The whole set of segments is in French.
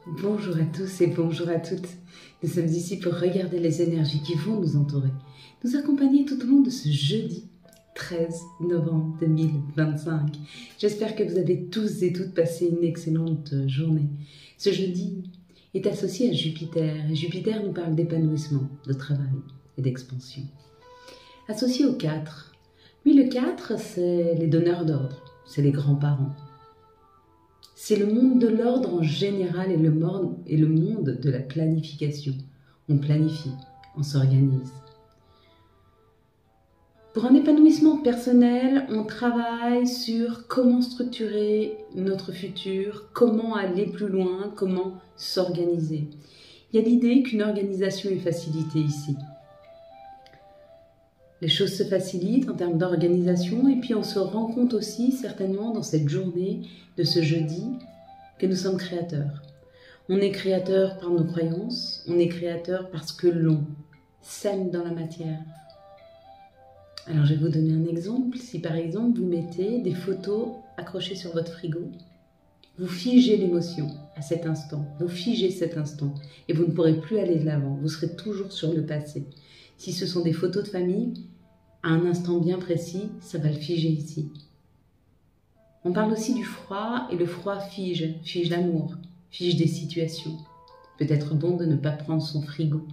Bonjour à tous et bonjour à toutes. Nous sommes ici pour regarder les énergies qui vont nous entourer, nous accompagner tout au long de ce jeudi 13 novembre 2025. J'espère que vous avez tous et toutes passé une excellente journée. Ce jeudi est associé à Jupiter et Jupiter nous parle d'épanouissement, de travail et d'expansion. Associé au 4. Lui, le 4, c'est les donneurs d'ordre, c'est les grands-parents. C'est le monde de l'ordre en général et le monde de la planification. On planifie, on s'organise. Pour un épanouissement personnel, on travaille sur comment structurer notre futur, comment aller plus loin, comment s'organiser. Il y a l'idée qu'une organisation est facilitée ici. Les choses se facilitent en termes d'organisation et puis on se rend compte aussi certainement dans cette journée de ce jeudi que nous sommes créateurs. On est créateur par nos croyances, on est créateur parce que l'on sème dans la matière. Alors je vais vous donner un exemple. Si par exemple vous mettez des photos accrochées sur votre frigo, vous figez l'émotion à cet instant, vous figez cet instant et vous ne pourrez plus aller de l'avant, vous serez toujours sur le passé. Si ce sont des photos de famille, à un instant bien précis, ça va le figer ici. On parle aussi du froid, et le froid fige l'amour, fige des situations. Peut-être bon de ne pas prendre son frigo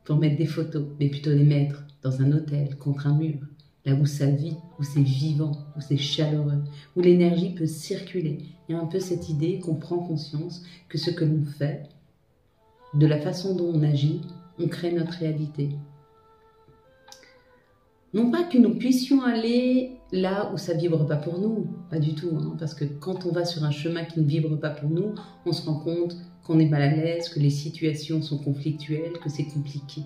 pour mettre des photos, mais plutôt les mettre dans un hôtel, contre un mur, là où ça vit, où c'est vivant, où c'est chaleureux, où l'énergie peut circuler. Il y a un peu cette idée qu'on prend conscience que ce que l'on fait, de la façon dont on agit, on crée notre réalité. Non pas que nous puissions aller là où ça ne vibre pas pour nous, pas du tout, parce que quand on va sur un chemin qui ne vibre pas pour nous, on se rend compte qu'on est mal à l'aise, que les situations sont conflictuelles, que c'est compliqué.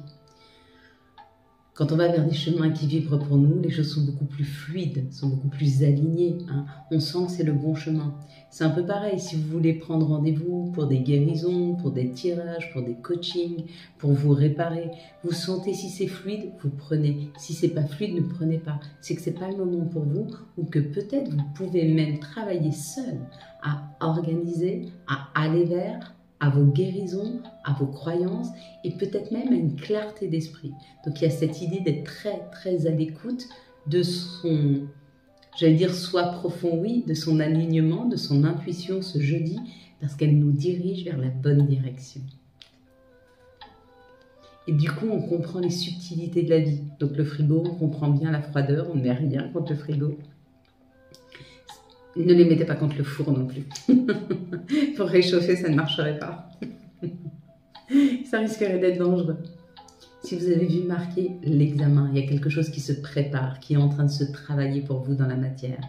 Quand on va vers des chemins qui vibrent pour nous, les choses sont beaucoup plus fluides, sont beaucoup plus alignées. On sent que c'est le bon chemin. C'est un peu pareil si vous voulez prendre rendez-vous pour des guérisons, pour des tirages, pour des coachings, pour vous réparer. Vous sentez si c'est fluide, vous prenez. Si c'est pas fluide, ne prenez pas. C'est que c'est pas le moment pour vous ou que peut-être vous pouvez même travailler seul à organiser, à aller vers, à vos guérisons, à vos croyances et peut-être même à une clarté d'esprit. Donc il y a cette idée d'être très très à l'écoute de son, j'allais dire soi profond, oui, de son alignement, de son intuition ce jeudi, parce qu'elle nous dirige vers la bonne direction. Et du coup, on comprend les subtilités de la vie. Donc le frigo, on comprend bien la froideur, on ne met rien contre le frigo. Ne les mettez pas contre le four non plus. Pour réchauffer, ça ne marcherait pas. Ça risquerait d'être dangereux. Si vous avez vu marquer l'examen, il y a quelque chose qui se prépare, qui est en train de se travailler pour vous dans la matière.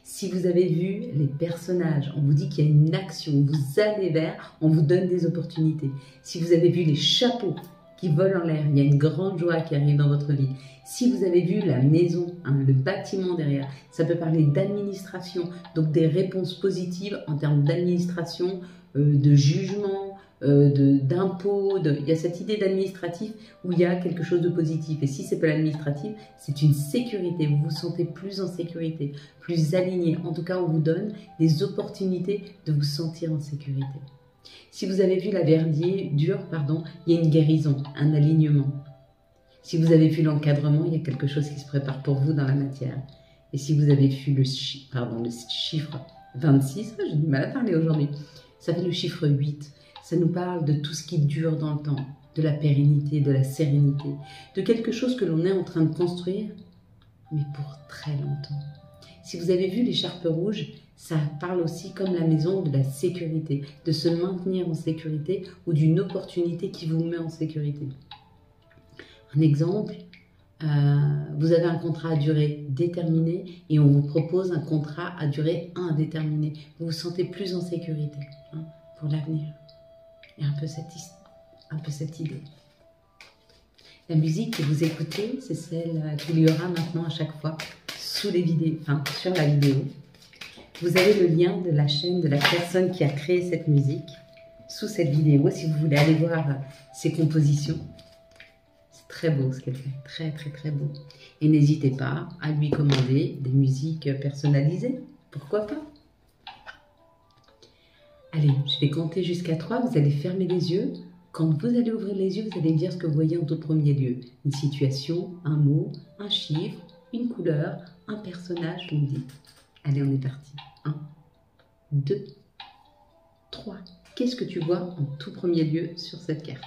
Si vous avez vu les personnages, on vous dit qu'il y a une action, vous allez vers, on vous donne des opportunités. Si vous avez vu les chapeaux qui volent en l'air, il y a une grande joie qui arrive dans votre vie. Si vous avez vu la maison, le bâtiment derrière, ça peut parler d'administration, donc des réponses positives en termes d'administration, de jugement, d'impôts. Il y a cette idée d'administratif où il y a quelque chose de positif. Et si ce n'est pas l'administratif, c'est une sécurité. Vous vous sentez plus en sécurité, plus aligné. En tout cas, on vous donne des opportunités de vous sentir en sécurité. Si vous avez vu la verdure, il y a une guérison, un alignement. Si vous avez vu l'encadrement, il y a quelque chose qui se prépare pour vous dans la matière. Et si vous avez vu le chiffre 26, j'ai du mal à parler aujourd'hui, ça fait le chiffre 8. Ça nous parle de tout ce qui dure dans le temps, de la pérennité, de la sérénité, de quelque chose que l'on est en train de construire, mais pour très longtemps. Si vous avez vu l'écharpe rouge, ça parle aussi comme la maison de la sécurité, de se maintenir en sécurité ou d'une opportunité qui vous met en sécurité. Un exemple, vous avez un contrat à durée déterminée et on vous propose un contrat à durée indéterminée. Vous vous sentez plus en sécurité pour l'avenir. Il y a un peu cette idée. La musique que vous écoutez, c'est celle qu'il y aura maintenant à chaque fois sous les vidéos, sur la vidéo. Vous avez le lien de la chaîne de la personne qui a créé cette musique sous cette vidéo si vous voulez aller voir ses compositions. C'est très beau ce qu'elle fait, très très très beau. Et n'hésitez pas à lui commander des musiques personnalisées, pourquoi pas. Allez, je vais compter jusqu'à 3, vous allez fermer les yeux. Quand vous allez ouvrir les yeux, vous allez me dire ce que vous voyez en tout premier lieu. Une situation, un mot, un chiffre, une couleur, un personnage, vous me dites. Allez, on est parti. 1, 2, 3. Qu'est-ce que tu vois en tout premier lieu sur cette carte?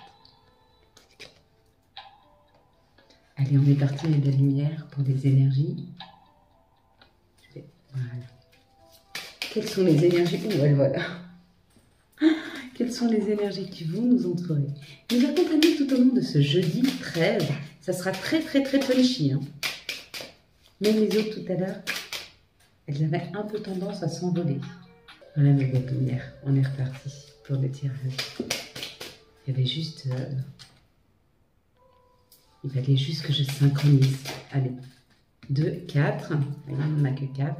Allez, on est parti, mes belles lumières, pour les énergies. Voilà. Quelles sont les énergies? Oh, voilà. Quelles sont les énergies qui vont nous entourer? Nous accompagner tout au long de ce jeudi 13. Ça sera très punchy. Hein. Même les autres tout à l'heure, elles avaient un peu tendance à s'envoler. Voilà mes belles lumières, on est reparti pour le tirage. Il y avait juste... il fallait juste que je synchronise. Allez, 2, 4. On n'a que 4.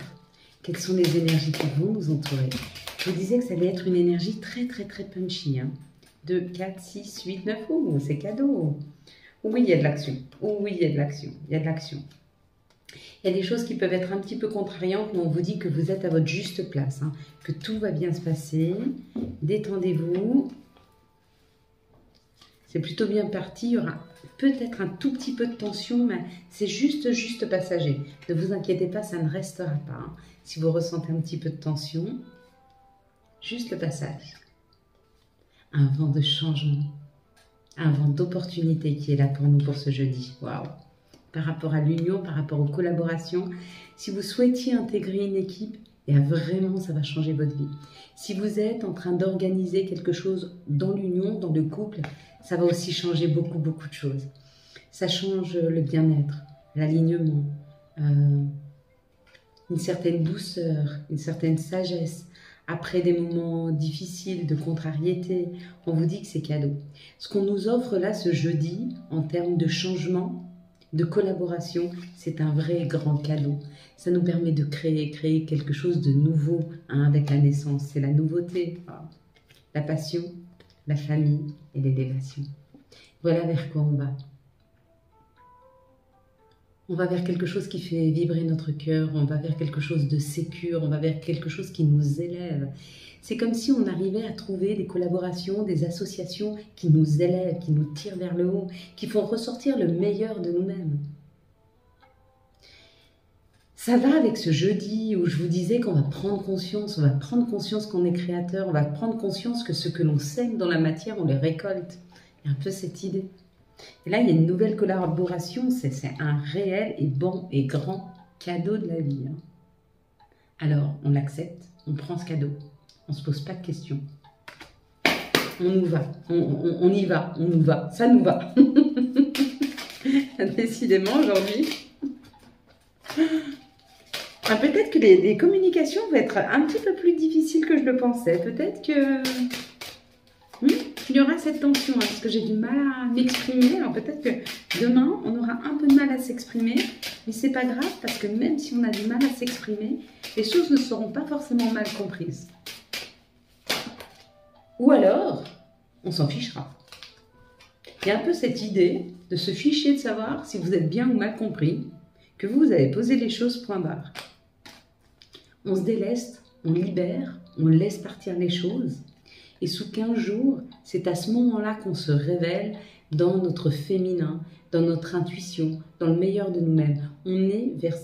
Quelles sont les énergies qui vont nous entourer? Je vous disais que ça allait être une énergie très punchy. Hein. 2, 4, 6, 8, 9. Oh, c'est cadeau. Oui, il y a de l'action. Oh, oui, il y a de l'action. Il y a de l'action. Il y a des choses qui peuvent être un petit peu contrariantes, mais on vous dit que vous êtes à votre juste place. Hein, que tout va bien se passer. Détendez-vous. C'est plutôt bien parti. Il y aura peut-être un tout petit peu de tension, mais c'est juste passager. Ne vous inquiétez pas, ça ne restera pas. Hein. Si vous ressentez un petit peu de tension, juste le passage. Un vent de changement, un vent d'opportunité qui est là pour nous pour ce jeudi. Waouh! Par rapport à l'union, par rapport aux collaborations, si vous souhaitiez intégrer une équipe, et vraiment ça va changer votre vie. Si vous êtes en train d'organiser quelque chose dans l'union, dans le couple, ça va aussi changer beaucoup de choses. Ça change le bien-être, l'alignement, une certaine douceur, une certaine sagesse. Après des moments difficiles, de contrariété, on vous dit que c'est cadeau. Ce qu'on nous offre là ce jeudi, en termes de changement, de collaboration, c'est un vrai grand cadeau. Ça nous permet de créer quelque chose de nouveau hein, avec la naissance. C'est la nouveauté, la passion, la famille et l'élévation. Voilà vers quoi on va. On va vers quelque chose qui fait vibrer notre cœur, on va vers quelque chose de sécure, on va vers quelque chose qui nous élève. C'est comme si on arrivait à trouver des collaborations, des associations qui nous élèvent, qui nous tirent vers le haut, qui font ressortir le meilleur de nous-mêmes. Ça va avec ce jeudi où je vous disais qu'on va prendre conscience, on va prendre conscience qu'on est créateur, on va prendre conscience que ce que l'on sème dans la matière, on les récolte. Il y a un peu cette idée. Et là, il y a une nouvelle collaboration, c'est un réel et bon et grand cadeau de la vie. Hein. Alors, on l'accepte, on prend ce cadeau, on ne se pose pas de questions. On nous va, on y va, on nous va, ça nous va. Décidément, aujourd'hui. Ah, peut-être que les communications vont être un petit peu plus difficiles que je le pensais. Peut-être que... il y aura cette tension, hein, parce que j'ai du mal à m'exprimer. Alors peut-être que demain, on aura un peu de mal à s'exprimer, mais c'est pas grave, parce que même si on a du mal à s'exprimer, les choses ne seront pas forcément mal comprises. Ou alors, on s'en fichera. Il y a un peu cette idée de se ficher de savoir si vous êtes bien ou mal compris, que vous avez posé les choses point barre. On se déleste, on libère, on laisse partir les choses. Et sous 15 jours, c'est à ce moment-là qu'on se révèle dans notre féminin, dans notre intuition, dans le meilleur de nous-mêmes. On est vers...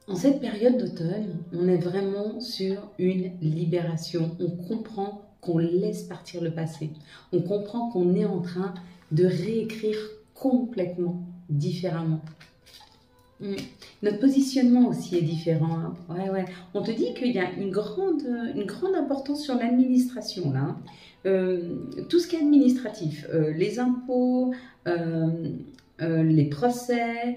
En cette période d'automne, on est vraiment sur une libération. On comprend qu'on laisse partir le passé. On comprend qu'on est en train de réécrire complètement différemment. Notre positionnement aussi est différent. Hein. Ouais. On te dit qu'il y a une grande importance sur l'administration là. Tout ce qui est administratif, les impôts, les procès,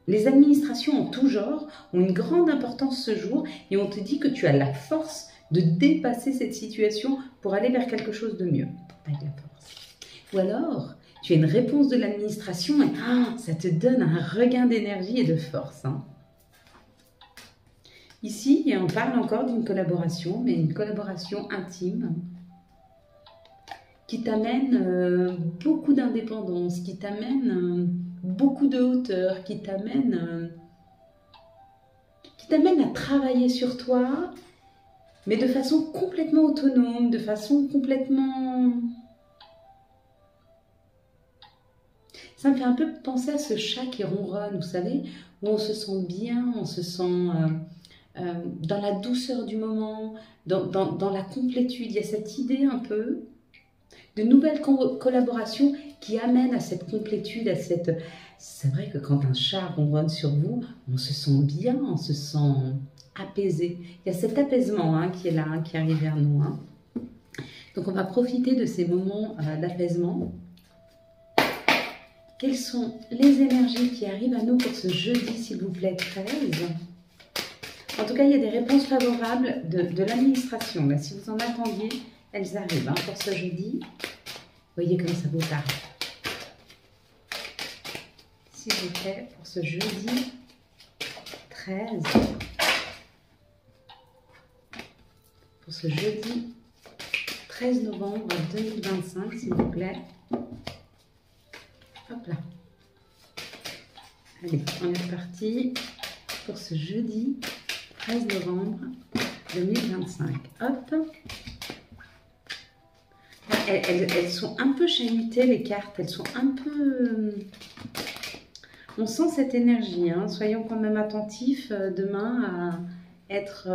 les administrations en tout genre ont une grande importance ce jour et on te dit que tu as la force de dépasser cette situation pour aller vers quelque chose de mieux. Avec la force. Ou alors, tu as une réponse de l'administration et ça te donne un regain d'énergie et de force. Hein. Ici, on parle encore d'une collaboration, mais une collaboration intime qui t'amène beaucoup d'indépendance, qui t'amène beaucoup de hauteur, qui t'amène t'amène à travailler sur toi, mais de façon complètement autonome, de façon complètement... Ça me fait un peu penser à ce chat qui ronronne, vous savez, où on se sent bien, on se sent dans la douceur du moment, dans la complétude. Il y a cette idée un peu de nouvelles collaborations qui amènent à cette complétude, à cette... C'est vrai que quand un chat ronronne sur vous, on se sent bien, on se sent apaisé. Il y a cet apaisement hein, qui est là, hein, qui arrive vers nous. Hein. Donc on va profiter de ces moments d'apaisement. Quelles sont les énergies qui arrivent à nous pour ce jeudi, s'il vous plaît, 13? En tout cas, il y a des réponses favorables de l'administration. Si vous en attendiez, elles arrivent hein, pour ce jeudi. Voyez comment ça vous parle. S'il vous plaît, pour ce jeudi 13. Pour ce jeudi 13 novembre 2025, s'il vous plaît. Hop là. Allez, on est reparti pour ce jeudi 13 novembre 2025. Hop. Elles sont un peu chahutées, les cartes. Elles sont un peu... On sent cette énergie. Hein. Soyons quand même attentifs demain à être...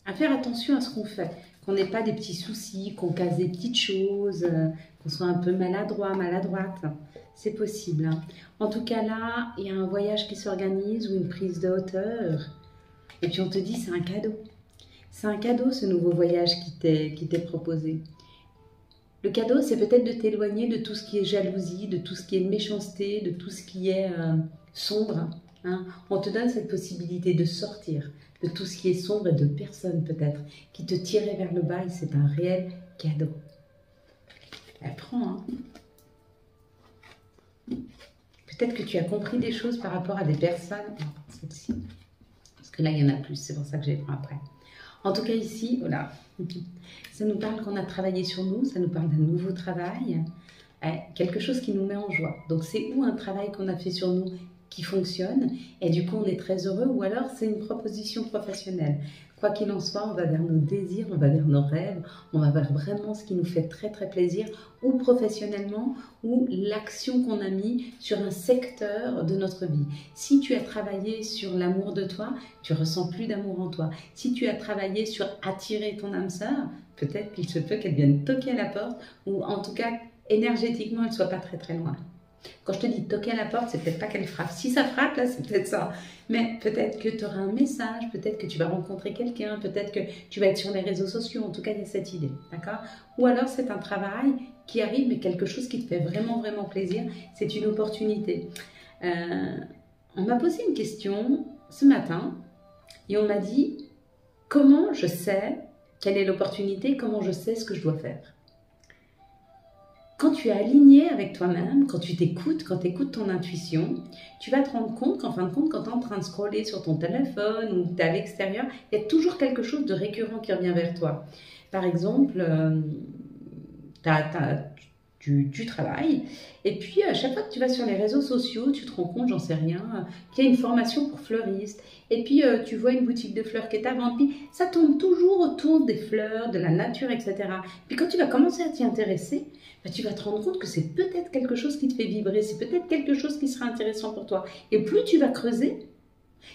à faire attention à ce qu'on fait. Qu'on n'ait pas des petits soucis, qu'on casse des petites choses, qu'on soit un peu maladroit, maladroite. C'est possible. Hein. En tout cas, là, il y a un voyage qui s'organise ou une prise de hauteur. Et puis on te dit, c'est un cadeau. C'est un cadeau, ce nouveau voyage qui t'est proposé. Le cadeau, c'est peut-être de t'éloigner de tout ce qui est jalousie, de tout ce qui est méchanceté, de tout ce qui est sombre. Hein. On te donne cette possibilité de sortir de tout ce qui est sombre et de personnes peut-être qui te tiraient vers le bas et c'est un réel cadeau. Elle prend, hein. Peut-être que tu as compris des choses par rapport à des personnes. Celle-ci. Parce que là, il y en a plus, c'est pour ça que je les prends après. En tout cas, ici, voilà, ça nous parle qu'on a travaillé sur nous, ça nous parle d'un nouveau travail, quelque chose qui nous met en joie. Donc, c'est ou un travail qu'on a fait sur nous qui fonctionne, et du coup, on est très heureux, ou alors c'est une proposition professionnelle. Quoi qu'il en soit, on va vers nos désirs, on va vers nos rêves, on va vers vraiment ce qui nous fait très très plaisir, ou professionnellement, ou l'action qu'on a mis sur un secteur de notre vie. Si tu as travaillé sur l'amour de toi, tu ressens plus d'amour en toi. Si tu as travaillé sur attirer ton âme sœur, peut-être qu'il se peut qu'elle vienne toquer à la porte, ou en tout cas, énergétiquement, elle ne soit pas très très loin. Quand je te dis toquer à la porte, c'est peut-être pas qu'elle frappe. Si ça frappe, là, c'est peut-être ça. Mais peut-être que tu auras un message, peut-être que tu vas rencontrer quelqu'un, peut-être que tu vas être sur les réseaux sociaux. En tout cas, il y a cette idée, d'accord? Ou alors, c'est un travail qui arrive, mais quelque chose qui te fait vraiment, vraiment plaisir. C'est une opportunité. On m'a posé une question ce matin et on m'a dit comment je sais quelle est l'opportunité, comment je sais ce que je dois faire. Quand tu es aligné avec toi-même, quand tu t'écoutes, quand tu écoutes ton intuition, tu vas te rendre compte qu'en fin de compte, quand tu es en train de scroller sur ton téléphone ou tu es à l'extérieur, il y a toujours quelque chose de récurrent qui revient vers toi. Par exemple, tu travailles et puis à chaque fois que tu vas sur les réseaux sociaux, tu te rends compte, j'en sais rien, qu'il y a une formation pour fleuristes. Et puis tu vois une boutique de fleurs qui est à vendre, puis ça tourne toujours autour des fleurs, de la nature, etc. Puis quand tu vas commencer à t'y intéresser, ben, tu vas te rendre compte que c'est peut-être quelque chose qui te fait vibrer, c'est peut-être quelque chose qui sera intéressant pour toi. Et plus tu vas creuser,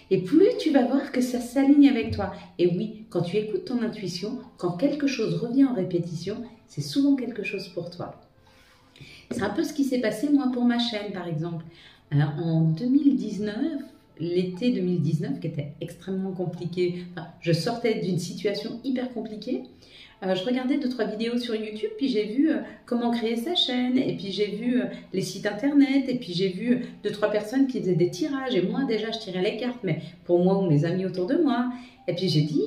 et plus tu vas voir que ça s'aligne avec toi. Et oui, quand tu écoutes ton intuition, quand quelque chose revient en répétition, c'est souvent quelque chose pour toi. C'est un peu ce qui s'est passé moi pour ma chaîne par exemple. En 2019, l'été 2019 qui était extrêmement compliqué, enfin, je sortais d'une situation hyper compliquée. Je regardais 2-3 vidéos sur YouTube, puis j'ai vu comment créer sa chaîne, et puis j'ai vu les sites internet, et puis j'ai vu 2-3 personnes qui faisaient des tirages, et moi déjà je tirais les cartes, mais pour moi ou mes amis autour de moi. Et puis j'ai dit,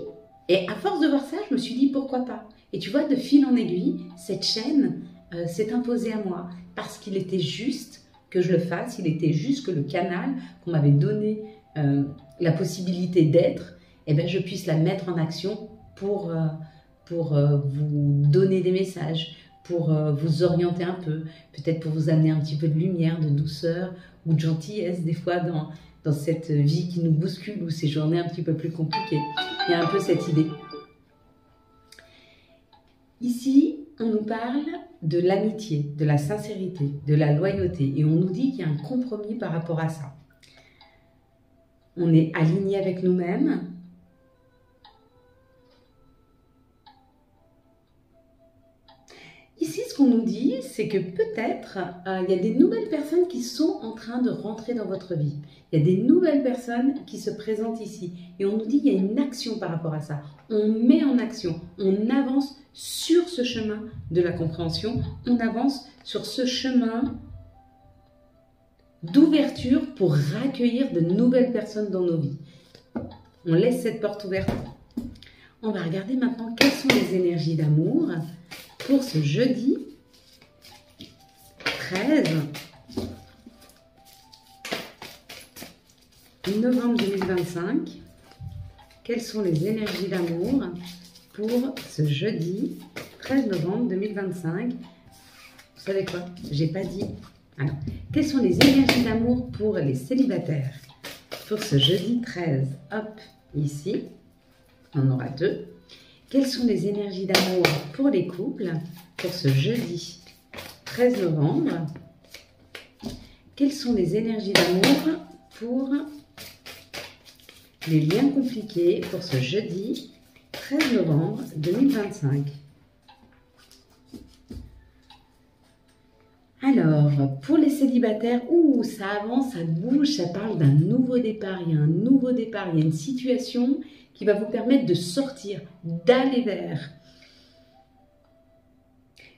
et à force de voir ça, je me suis dit pourquoi pas. Et tu vois, de fil en aiguille, cette chaîne s'est imposée à moi, parce qu'il était juste que je le fasse, il était juste que le canal qu'on m'avait donné la possibilité d'être, eh ben, je puisse la mettre en action pour vous donner des messages, pour vous orienter un peu, peut-être pour vous amener un petit peu de lumière, de douceur ou de gentillesse des fois dans cette vie qui nous bouscule ou ces journées un petit peu plus compliquées. Il y a un peu cette idée. Ici, on nous parle de l'amitié, de la sincérité, de la loyauté et on nous dit qu'il y a un compromis par rapport à ça. On est aligné avec nous-mêmes. Ici, ce qu'on nous dit, c'est que peut-être il y a des nouvelles personnes qui sont en train de rentrer dans votre vie. Il y a des nouvelles personnes qui se présentent ici. Et on nous dit qu'il y a une action par rapport à ça. On met en action, on avance sur ce chemin de la compréhension. On avance sur ce chemin d'ouverture pour accueillir de nouvelles personnes dans nos vies. On laisse cette porte ouverte. On va regarder maintenant quelles sont les énergies d'amour pour ce jeudi 13 novembre 2025. Quelles sont les énergies d'amour pour ce jeudi 13 novembre 2025? Vous savez quoi? J'ai pas dit. Alors, quelles sont les énergies d'amour pour les célibataires pour ce jeudi 13? Hop, ici, on en aura deux. Quelles sont les énergies d'amour pour les couples pour ce jeudi 13 novembre? Quelles sont les énergies d'amour pour les liens compliqués pour ce jeudi 13 novembre 2025? Alors, pour les célibataires, ça avance, ça bouge, ça parle d'un nouveau départ. Il y a un nouveau départ, il y a une situation qui va vous permettre de sortir, d'aller vers.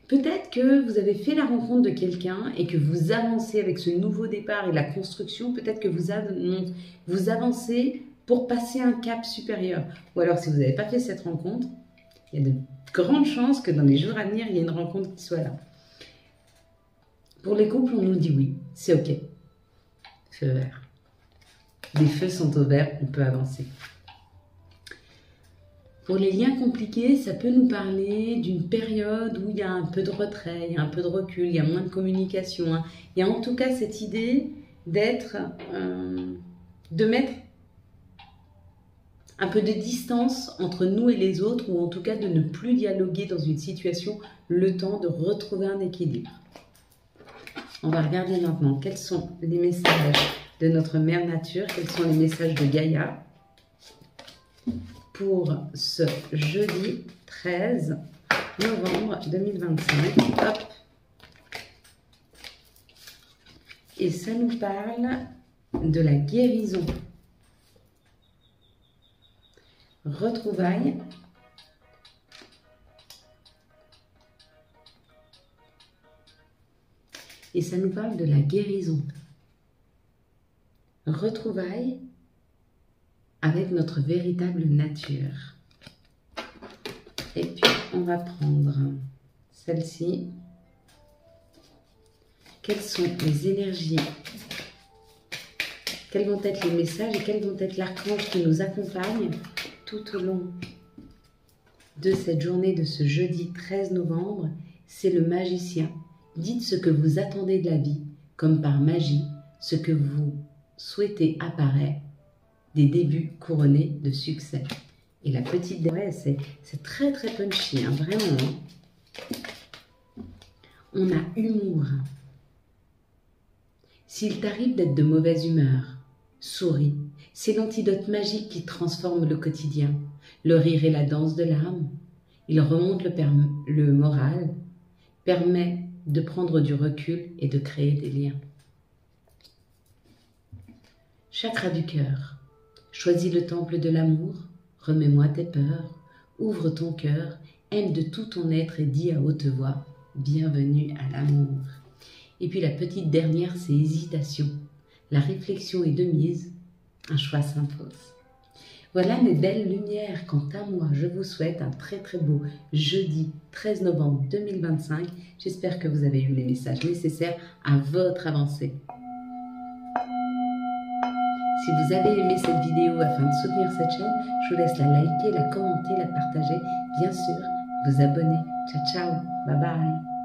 Peut-être que vous avez fait la rencontre de quelqu'un et que vous avancez avec ce nouveau départ et la construction. Peut-être que vous avancez pour passer un cap supérieur. Ou alors, si vous n'avez pas fait cette rencontre, il y a de grandes chances que dans les jours à venir, il y ait une rencontre qui soit là. Pour les couples, on nous dit oui, c'est ok. Feu vert. Les feux sont au vert, on peut avancer. Pour les liens compliqués, ça peut nous parler d'une période où il y a un peu de retrait, il y a un peu de recul, il y a moins de communication. Hein. Il y a en tout cas cette idée d'être, de mettre un peu de distance entre nous et les autres, ou en tout cas de ne plus dialoguer dans une situation, le temps de retrouver un équilibre. On va regarder maintenant quels sont les messages de notre mère nature, quels sont les messages de Gaïa pour ce jeudi 13 novembre 2025. Hop. Et ça nous parle de la guérison. Retrouvailles. Et ça nous parle de la guérison. Retrouvailles avec notre véritable nature. Et puis, on va prendre celle-ci. Quelles sont les énergies? Quels vont être les messages et quels vont être l'archange qui nous accompagne tout au long de cette journée de ce jeudi 13 novembre? C'est le magicien. Dites ce que vous attendez de la vie, comme par magie, ce que vous souhaitez apparaît, des débuts couronnés de succès. Et la petite, ouais, c'est très très punchy, hein, vraiment. On a humour. S'il t'arrive d'être de mauvaise humeur, souris. C'est l'antidote magique qui transforme le quotidien. Le rire et la danse de l'âme. Il remonte le moral, permet de prendre du recul et de créer des liens. Chakra du cœur. Choisis le temple de l'amour, remets-moi tes peurs, ouvre ton cœur, aime de tout ton être et dis à haute voix, bienvenue à l'amour. Et puis la petite dernière, c'est hésitation. La réflexion est de mise, un choix s'impose. Voilà mes belles lumières. Quant à moi, je vous souhaite un très très beau jeudi 13 novembre 2025. J'espère que vous avez eu les messages nécessaires à votre avancée. Si vous avez aimé cette vidéo afin de soutenir cette chaîne, je vous laisse la liker, la commenter, la partager. Bien sûr, vous abonner. Ciao, ciao. Bye bye.